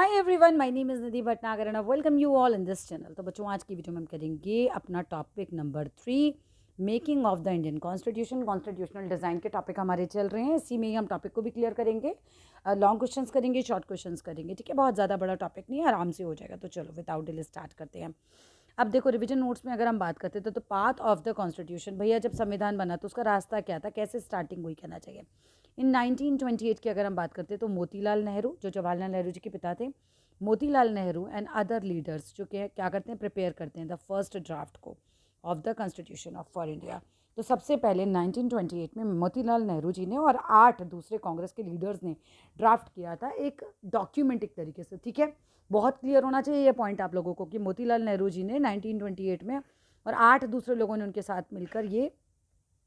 Hi everyone, my name is Nidhi Bhatnagar and I welcome you all in this channel. तो बच्चों, आज की video में हम करेंगे अपना topic number 3, making of the Indian constitution. Constitutional design के टॉपिक हमारे चल रहे हैं, इसी में ही हम टॉपिक को भी क्लियर करेंगे। लॉन्ग क्वेश्चंस करेंगे, शॉर्ट क्वेश्चंस करेंगे, ठीक है। बहुत ज़्यादा बड़ा टॉपिक नहीं है, आराम से हो जाएगा। तो चलो विदाउट डिले स्टार्ट करते हैं। अब देखो, रिवीजन नोट्स में अगर हम बात करते थे तो पाथ ऑफ द कॉन्स्टिट्यूशन, भैया जब संविधान बना तो उसका रास्ता क्या था, कैसे स्टार्टिंग हुई, कहना चाहिए। इन 1928 की अगर हम बात करते तो मोतीलाल नेहरू, जो जवाहरलाल नेहरू जी के पिता थे, Motilal Nehru and other leaders जो कि क्या करते हैं, प्रिपेयर करते हैं द फर्स्ट ड्राफ्ट को of the constitution of for India. तो सबसे पहले 1928 में मोतीलाल नेहरू जी ने और 8 दूसरे कांग्रेस के लीडर्स ने ड्राफ्ट किया था, एक डॉक्यूमेंट एक तरीके से, ठीक है। बहुत क्लियर होना चाहिए ये पॉइंट आप लोगों को कि मोतीलाल नेहरू जी ने 1928 में और 8 दूसरे लोगों ने उनके साथ मिलकर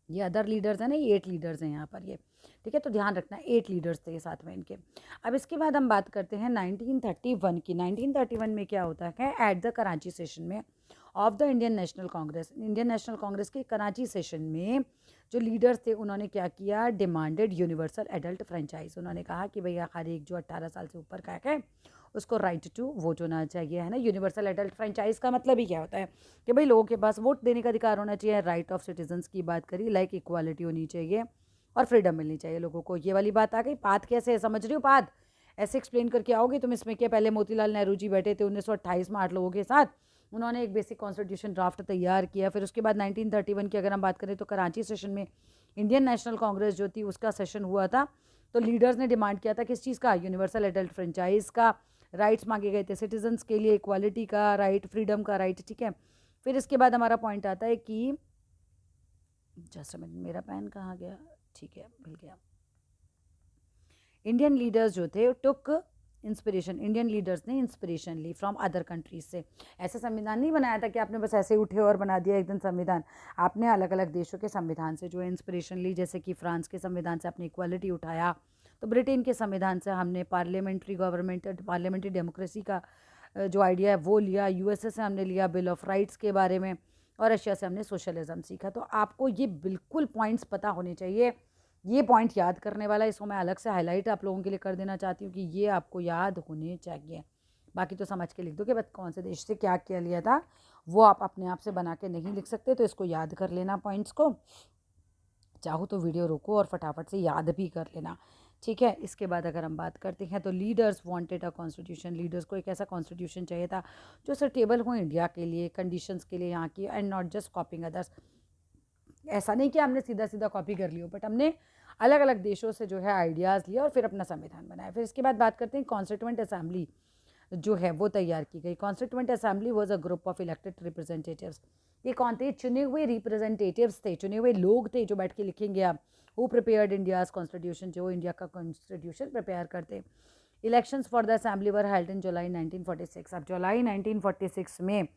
ये अदर लीडर्स हैं ना, ये 8 लीडर्स हैं यहाँ पर, ये ठीक है। तो ध्यान रखना, 8 लीडर्स थे ये साथ में इनके। अब इसके बाद हम बात करते हैं 1931 की। 1931 में क्या होता है, एट द कराची सेशन में of the Indian national Congress, Indian national Congress के कराची सेशन में जो लीडर्स थे उन्होंने क्या किया, डिमांडेड यूनिवर्सल एडल्ट फ्रेंचाइज। उन्होंने कहा कि भैया हर एक जो 18 साल से ऊपर का है उसको राइट टू वोट होना चाहिए, है ना। यूनिवर्सल एडल्ट फ्रेंचाइज का मतलब ही क्या होता है कि भाई लोगों के पास वोट देने का अधिकार होना चाहिए। राइट ऑफ सिटीजन्स की बात करी, लाइक इक्वालिटी होनी चाहिए और फ्रीडम मिलनी चाहिए लोगों को। ये वाली बात आ गई। पाथ कैसे है, समझ रही हो? पाथ ऐसे एक्सप्लेन करके आओगे तुम इसमें। क्या पहले मोतीलाल नेहरू जी बैठे थे 1928 में 8 लोगों के साथ, उन्होंने एक बेसिक कॉन्स्टिट्यूशन ड्राफ्ट तैयार किया। फिर उसके बाद 1931 की अगर हम बात करें तो कराची सेशन में इंडियन नेशनल कांग्रेस जो थी उसका सेशन हुआ था। तो लीडर्स ने डिमांड किया था किस चीज़ का, यूनिवर्सल एडल्ट फ्रेंचाइज का। राइट्स मांगे गए थे सिटीजन्स के लिए, इक्वालिटी का राइट, फ्रीडम का राइट, ठीक है। फिर इसके बाद हमारा पॉइंट आता है कि जस्ट अ मिनट, मेरा पेन कहाँ गया, ठीक है मिल गया। इंडियन लीडर्स जो थे टुक इंस्पिरेशन, इंडियन लीडर्स ने इंस्पिरेशन ली फ्रॉम अदर कंट्रीज से। ऐसा संविधान नहीं बनाया था कि आपने बस ऐसे उठे और बना दिया एक दिन संविधान। आपने अलग अलग देशों के संविधान से जो है इंस्पिरेशन ली, जैसे कि फ्रांस के संविधान से आपने इक्वालिटी उठाया, तो ब्रिटेन के संविधान से हमने पार्लियामेंट्री गवर्नमेंट, पार्लियामेंट्री डेमोक्रेसी का जो आइडिया है वो लिया। यूएसए से हमने लिया बिल ऑफ राइट्स के बारे में, और रशिया से हमने सोशलिज्म सीखा। तो आपको ये बिल्कुल पॉइंट्स पता होने चाहिए। ये पॉइंट याद करने वाला, इसको मैं अलग से हाईलाइट आप लोगों के लिए कर देना चाहती हूँ कि ये आपको याद होने चाहिए। बाकी तो समझ के लिख दो कि बस कौन से देश से क्या क्या लिया था, वो आप अपने आप से बना के नहीं लिख सकते। तो इसको याद कर लेना पॉइंट्स को, चाहो तो वीडियो रोको और फटाफट से याद भी कर लेना, ठीक है। इसके बाद अगर हम बात करते हैं तो leaders wanted a constitution, leaders को एक ऐसा कॉन्स्टिट्यूशन चाहिए था जो सुटेबल हो इंडिया के लिए, कंडीशंस के लिए यहाँ की, and not just copying others. ऐसा नहीं कि हमने सीधा सीधा कॉपी कर लियो, बट हमने अलग अलग देशों से जो है आइडियाज़ लिया और फिर अपना संविधान बनाया। फिर इसके बाद बात करते हैं कॉन्स्टिट्यूएंट असेंबली जो है वो तैयार की गई। Constituent assembly was a group of elected representatives. ये कौन थे, चुने हुए रिप्रेजेंटेटिव्स थे, चुने हुए लोग थे जो बैठ के लिखेंगे आप, हु प्रिपेयर्ड इंडियाज कॉन्स्टिट्यूशन, जो इंडिया का कॉन्स्टिट्यूशन प्रिपेयर करते। Elections for the assembly were held in July 1946। अब जुलाई 1946 में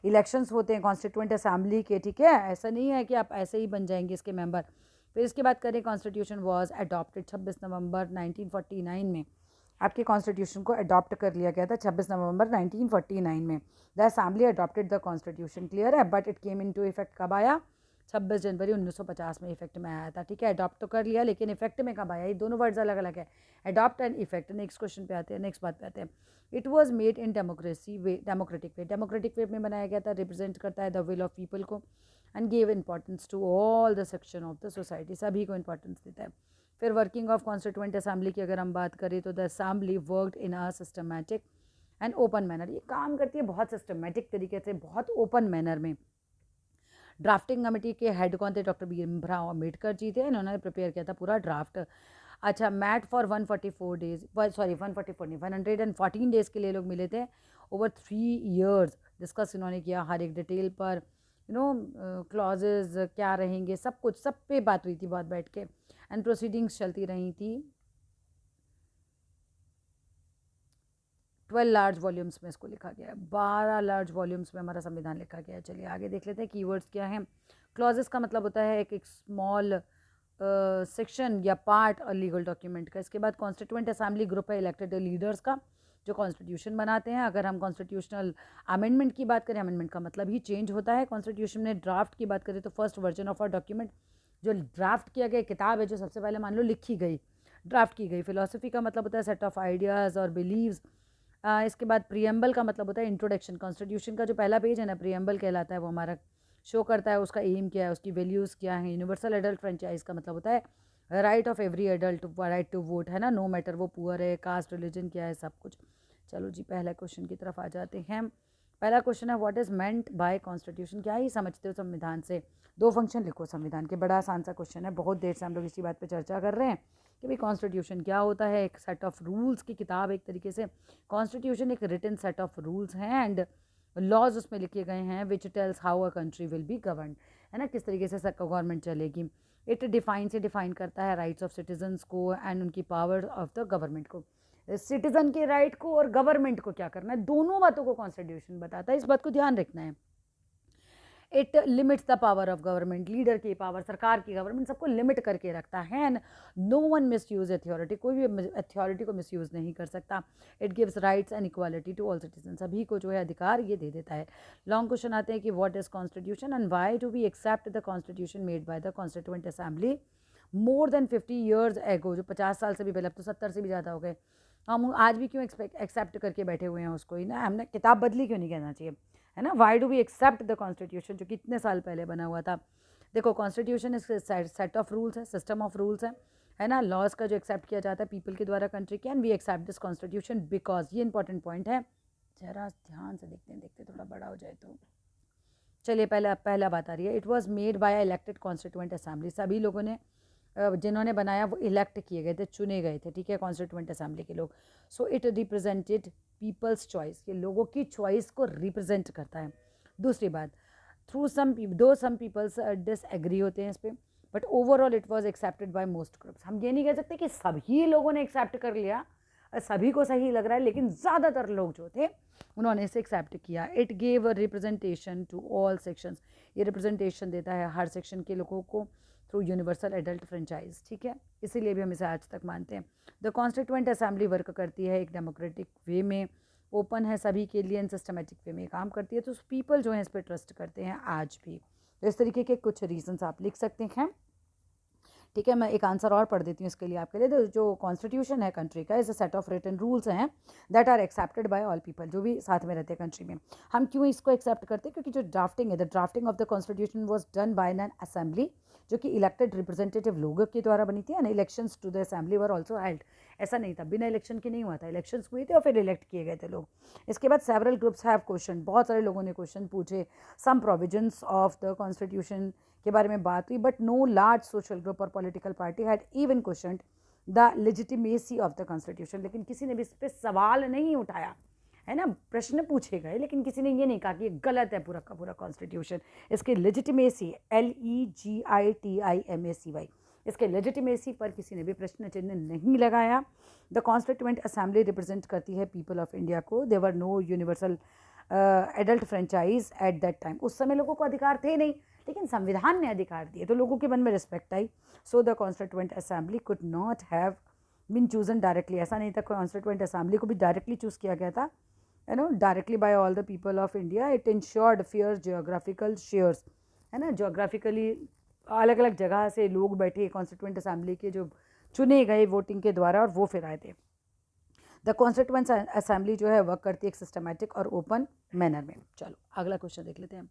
इलेक्शंस होते हैं कॉन्स्टिट्यूएंट असेंबली के, ठीक है। ऐसा नहीं है कि आप ऐसे ही बन जाएंगे इसके मेंबर। फिर इसके बाद करें, कॉन्स्टिट्यूशन वाज अडॉप्टेड 26 नवंबर 1949 में। आपके कॉन्स्टिट्यूशन को अडॉप्ट कर लिया गया था 26 नवंबर 1949 में। The assembly adopted the constitution, clear है। But it came into effect कब आया, 26 जनवरी 1950 में इफेक्ट में आया था, ठीक है। अडॉप्ट तो कर लिया, लेकिन इफेक्ट में कब आया, ये दोनों वर्ड्स अलग अलग है, adopt and effect. Next question पे आते हैं, नेक्स्ट बात पे आते हैं। It was made in democracy way, democratic way, democratic way में बनाया गया था, रिप्रेजेंट करता है द विल ऑफ पीपल को, and give importance to all the section of the society, सभी को इंपॉर्टेंस देता है। फिर वर्किंग ऑफ कॉन्स्टिट्यूएंट असेंबली की अगर हम बात करें तो the assembly worked in a systematic and open manner. ये काम करती है बहुत सिस्टमैटिक तरीके से, बहुत ओपन मैनर में। ड्राफ्टिंग कमेटी के हेड कौन थे, डॉक्टर भीमराव अम्बेडकर जी थे, इन्होंने प्रिपेयर किया था पूरा ड्राफ्ट। अच्छा, मैट फॉर 144 डेज, सॉरी 144 नहीं, 114 डेज के लिए लोग मिले थे। ओवर 3 ईयर्स डिस्कस इन्होंने किया हर एक डिटेल पर, क्लॉजेज क्या रहेंगे, सब कुछ, सब पे बात हुई थी बहुत बैठ के, एंड प्रोसीडिंग्स चलती रही थी 12 लार्ज वॉल्यूम्स में इसको लिखा गया है, 12 लार्ज वॉल्यूम्स में हमारा संविधान लिखा गया है। चलिए आगे देख लेते हैं कीवर्ड्स क्या हैं। क्लॉजेस का मतलब होता है एक स्मॉल सेक्शन या पार्ट और लीगल डॉक्यूमेंट का। इसके बाद कॉन्स्टिट्यूएंट असेंबली ग्रुप है इलेक्टेड लीडर्स का जो कॉन्स्टिट्यूशन बनाते हैं। अगर हम कॉन्स्टिट्यूशनल अमेंडमेंट की बात करें, अमेंडमेंट का मतलब ही चेंज होता है कॉन्स्टिट्यूशन में। ड्राफ्ट की बात करें तो first version of a document, जो ड्राफ्ट किया गया किताब है जो सबसे पहले मान लो लिखी गई, ड्राफ्ट की गई। फिलोसफी का मतलब होता है सेट ऑफ आइडियाज़ और बिलीव्स इसके बाद प्रियम्बल का मतलब होता है इंट्रोडक्शन। कॉन्स्टिट्यूशन का जो पहला पेज है ना, प्रियम्बल कहलाता है, वो हमारा शो करता है उसका एम क्या है, उसकी वैल्यूज़ क्या हैं। यूनिवर्सल एडल्ट फ्रेंचाइज का मतलब होता है right of every adult, right to vote, है ना, नो मैटर वो पुअर है, कास्ट, रिलीजन क्या है, सब कुछ। चलो जी, पहला क्वेश्चन की तरफ आ जाते हैं। पहला क्वेश्चन है what is meant by constitution, क्या ही समझते हो संविधान से। दो फंक्शन लिखो संविधान के, बड़ा आसान सा क्वेश्चन है, बहुत देर से हम लोग इसी बात पे चर्चा कर रहे हैं कि भाई कॉन्स्टिट्यूशन क्या होता है। एक सेट ऑफ रूल्स की किताब एक तरीके से। कॉन्स्टिट्यूशन एक रिटन सेट ऑफ रूल्स हैं एंड लॉज उसमें लिखे गए हैं which tells how a country will be govern, है ना, किस तरीके से गवर्नमेंट चलेगी। इट डिफाइन करता है राइट्स ऑफ सिटीजन्स को एंड उनकी पावर ऑफ द गवर्नमेंट को। सिटीजन के राइट को और गवर्नमेंट को क्या करना है, दोनों बातों को कॉन्स्टिट्यूशन बताता है, इस बात को ध्यान रखना है। It limits the power of government, leader की पावर, सरकार की, गवर्नमेंट, सबको लिमिट करके रखता है। And no one misuse authority, कोई भी अथॉरिटी को मिस यूज़ नहीं कर सकता। It gives rights and equality to all citizen, सभी को जो है अधिकार ये दे देता है। लॉन्ग क्वेश्चन आते हैं कि what is constitution and why do we accept the constitution made by the constituent assembly more than 50 years ago, जो 50 साल से भी पहले, अब तो 70 से भी ज़्यादा हो गए, हम आज भी क्यों एक्सेप्ट करके बैठे हुए हैं उसको ही ना, हमने किताब बदली क्यों नहीं कहना चाहिए, है ना। Why do we accept the constitution, जो कितने साल पहले बना हुआ था। देखो कॉन्स्टिट्यूशन इस सेट ऑफ रूल्स है, सिस्टम ऑफ रूल्स है ना, लॉज का जो एक्सेप्ट किया जाता है पीपल के द्वारा कंट्री के। And we accept this constitution because, ये इंपॉर्टेंट पॉइंट है, जरा ध्यान से देखते थोड़ा बड़ा हो जाए तो। चलिए पहला बात आ रही है, it was made by elected constituent assembly, सभी लोगों ने जिन्होंने बनाया वो इलेक्ट किए गए थे, चुने गए थे, ठीक है, कॉन्स्टिट्यूएंट असेंबली के लोग। So it represented people's choice, ये लोगों की चॉइस को रिप्रेजेंट करता है। दूसरी बात, थ्रू सम पीपल्स डिसएग्री होते हैं इस पर, but overall it was accepted by most groups. हम ये नहीं कह सकते कि सभी लोगों ने एक्सेप्ट कर लिया, सभी को सही लग रहा है, लेकिन ज़्यादातर लोग जो थे उन्होंने इसे एक्सेप्ट किया। It gave a representation to all sections, ये रिप्रेजेंटेशन देता है हर सेक्शन के लोगों को थ्रू यूनिवर्सल एडल्ट फ्रेंचाइज, ठीक है, इसीलिए भी हम इसे आज तक मानते हैं। द कॉन्स्टिट्यूएंट असेंबली वर्क करती है एक डेमोक्रेटिक वे में, ओपन है सभी के लिए, एंड सिस्टमेटिक वे में काम करती है, तो पीपल जो है इस पर ट्रस्ट करते हैं आज भी। तो इस तरीके के कुछ रीजंस आप लिख सकते हैं, ठीक है। मैं एक आंसर और पढ़ देती हूँ इसके लिए आपके लिए। तो जो कॉन्स्टिट्यूशन है कंट्री का is a set of written rules हैं that are accepted by all people, जो भी साथ में रहते हैं कंट्री में। हम क्यों इसको एक्सेप्ट करते हैं, क्योंकि जो ड्राफ्टिंग है, the drafting of the constitution was done by an assembly, जो कि इलेक्टेड रिप्रेजेंटेटिव लोगों के द्वारा बनी थी, and elections to the assembly were also held. ऐसा नहीं था, बिना इलेक्शन के नहीं हुआ था, इलेक्शंस हुए थे और फिर इलेक्ट किए गए थे लोग। इसके बाद सेवरल ग्रुप्स हैव क्वेश्चन, बहुत सारे लोगों ने क्वेश्चन पूछे some provisions of the constitution के बारे में बात हुई, but no large social group और political party had even questioned the legitimacy of the constitution. लेकिन किसी ने भी इस पर सवाल नहीं उठाया, है ना, प्रश्न पूछे गए, लेकिन किसी ने ये नहीं कहा कि ये गलत है पूरा का पूरा कॉन्स्टिट्यूशन। इसकी लेजिटिमेसी, LEGITIMACY, इसके लेजिटिमेसी पर किसी ने भी प्रश्न चिन्ह नहीं लगाया। द कॉन्स्टिट्यूएंट असेंबली रिप्रेजेंट करती है पीपल ऑफ इंडिया को। There were no universal adult franchise at that time, उस समय लोगों को अधिकार थे नहीं, लेकिन संविधान ने अधिकार दिए तो लोगों के मन में रिस्पेक्ट आई। So the constituent assembly could not have been chosen directly, ऐसा नहीं था कॉन्स्टिट्यूएंट असेंबली को भी डायरेक्टली चूज किया गया था, है ना, directly by all the people of India. It ensured fair geographical shares, है ना, जियोग्राफिकली अलग अलग जगह से लोग बैठे कॉन्स्टिट्यूएंट असेंबली के जो चुने गए वोटिंग के द्वारा, और वो फिर आए थे। द कॉन्स्टिट्यूएंट असेंबली जो है वर्क करती है एक सिस्टमैटिक और ओपन मैनर में। चलो अगला क्वेश्चन देख लेते हैं।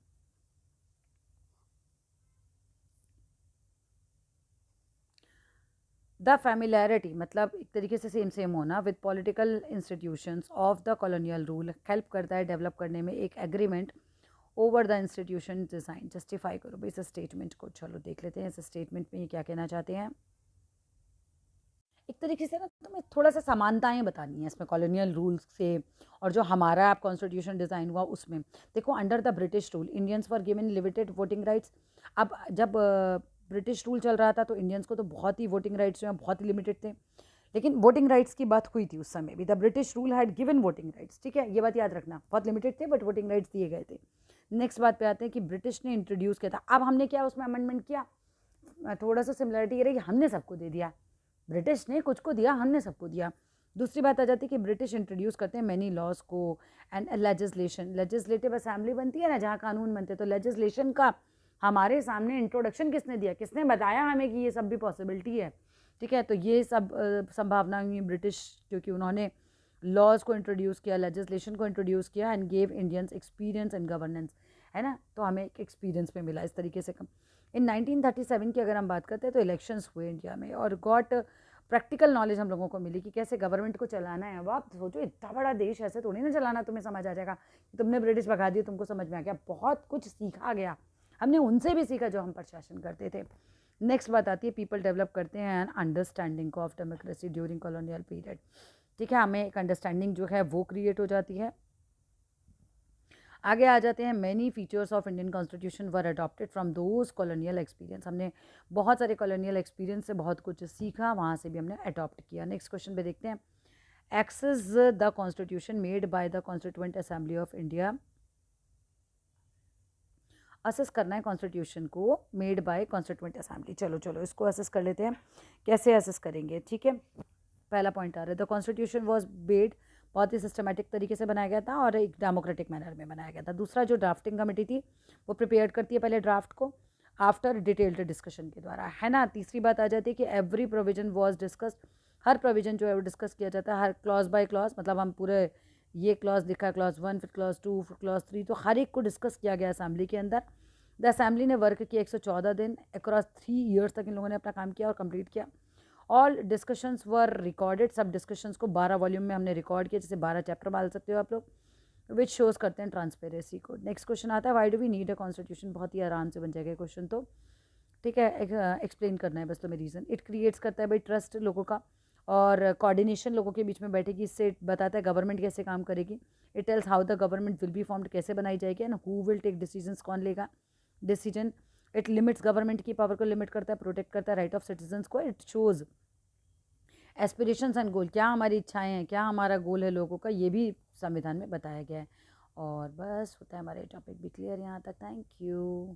द फैमिलैरिटी मतलब एक तरीके से सेम होना with political institutions of the colonial rule help करता है डेवलप करने में एक agreement over the institution design. Justify करो भाई इस स्टेटमेंट को। चलो देख लेते हैं इस स्टेटमेंट में ये क्या कहना चाहते हैं। एक तरीके से ना तुम्हें थोड़ा सा समानताएं बतानी है इसमें कॉलोनियल रूल्स से और जो हमारा कॉन्स्टिट्यूशन डिज़ाइन हुआ उसमें। देखो under the British rule Indians were given limited voting rights. अब जब ब्रिटिश रूल चल रहा था तो इंडियंस को तो बहुत ही वोटिंग राइट्स जो हैं बहुत ही लिमिटेड थे, लेकिन वोटिंग राइट्स की बात हुई थी उस समय भी। The British rule had given voting rights, ठीक है, ये बात याद रखना, बहुत लिमिटेड थे बट वोटिंग राइट्स दिए गए थे। नेक्स्ट बात पे आते हैं कि ब्रिटिश ने इंट्रोड्यूस किया था। अब हमने क्या उसमें अमेंडमेंट किया, थोड़ा सा सिमिलरिटी ये रही, हमने सबको दे दिया, ब्रिटिश ने कुछ को दिया, हमने सबको दिया। दूसरी बात आ जाती है कि ब्रिटिश इंट्रोड्यूस करते हैं मैनी लॉज को एंड लेजिस्लेशन। लेजिस्लेटिव असेंबली बनती है ना जहाँ कानून बनते हैं, तो लेजिस्लेशन का हमारे सामने इंट्रोडक्शन किसने दिया, किसने बताया हमें कि ये सब भी पॉसिबिलिटी है, ठीक है। तो ये सब संभावना हुई ब्रिटिश, क्योंकि उन्होंने लॉज को इंट्रोड्यूस किया, लेजिस्लेशन को इंट्रोड्यूस किया and gave Indians experience in governance, है ना। तो हमें एक एक्सपीरियंस पे मिला इस तरीके से। कम इन 1937 की अगर हम बात करते हैं तो इलेक्शंस हुए इंडिया में और गॉट प्रैक्टिकल नॉलेज हम लोगों को मिली कि कैसे गवर्नमेंट को चलाना है। अब आप सोचो इतना बड़ा देश ऐसे थोड़ी ना चलाना, तुम्हें समझ आ जाएगा कि तुमने ब्रिटिश भगा दिए तुमको समझ में आ गया। बहुत कुछ सीखा गया, हमने उनसे भी सीखा जो हम प्रशासन करते थे। नेक्स्ट बात आती है पीपल डेवलप करते हैं an understanding of democracy during colonial period. ठीक है, हमें एक अंडरस्टैंडिंग जो है वो क्रिएट हो जाती है। आगे आ जाते हैं many features of Indian constitution were adopted from those colonial experience. हमने बहुत सारे कॉलोनियल एक्सपीरियंस से बहुत कुछ सीखा, वहाँ से भी हमने अडॉप्ट किया। नेक्स्ट क्वेश्चन पे देखते हैं, access the constitution made by the constituent assembly of India. Assess करना है कॉन्स्टिट्यूशन को मेड बाय कॉन्स्टिट्यूएंट असेंबली। चलो इसको असेस कर लेते हैं, कैसे असेस करेंगे। ठीक है, पहला पॉइंट आ रहा है द कॉन्स्टिट्यूशन वॉज मेड, बहुत ही सिस्टमेटिक तरीके से बनाया गया था और एक डेमोक्रेटिक मैनर में बनाया गया था। दूसरा, जो ड्राफ्टिंग कमेटी थी वो प्रिपेयर करती है पहले ड्राफ्ट को आफ्टर डिटेल्ड डिस्कशन के द्वारा, है ना। तीसरी बात आ जाती है कि every provision was discussed, her provision जो है वो डिस्कस किया जाता है, हर क्लॉज बाय क्लॉज, मतलब हम पूरे ये क्लॉज लिखा, क्लॉज 1 फिर क्लॉज 2 फिर क्लॉज 3, तो हर एक को डिस्कस किया गया असेंबली के अंदर। द असेंबली ने वर्क किया 114 दिन, अक्रॉस 3 ईयर्स तक इन लोगों ने अपना काम किया और कंप्लीट किया। ऑल डिस्कशंस वर रिकॉर्डेड, सब डिस्कशंस को 12 वॉल्यूम में हमने रिकॉर्ड किया, जैसे 12 चैप्टर डाल सकते हो आप लोग, विच शोज करते हैं ट्रांसपेरेंसी को। नेक्स्ट क्वेश्चन आता है why do we need a constitution. बहुत ही आराम से बन जाएगा क्वेश्चन, तो ठीक है, एक्सप्लेन करना है बस तुम्हें रीज़न। इट क्रिएट्स करता है भाई ट्रस्ट लोगों का और कोऑर्डिनेशन लोगों के बीच में बैठेगी, इससे बताता है गवर्नमेंट कैसे काम करेगी। It tells how the government will be formed, कैसे बनाई जाएगी and who will take decisions, कौन लेगा डिसीजन। इट लिमिट्स, गवर्नमेंट की पावर को लिमिट करता है, प्रोटेक्ट करता है राइट ऑफ सिटीजन्स को। It shows aspirations and goal, क्या हमारी इच्छाएं हैं, क्या हमारा गोल है लोगों का, ये भी संविधान में बताया गया है। और बस होता है हमारे टॉपिक भी क्लियर यहाँ तक। Thank you.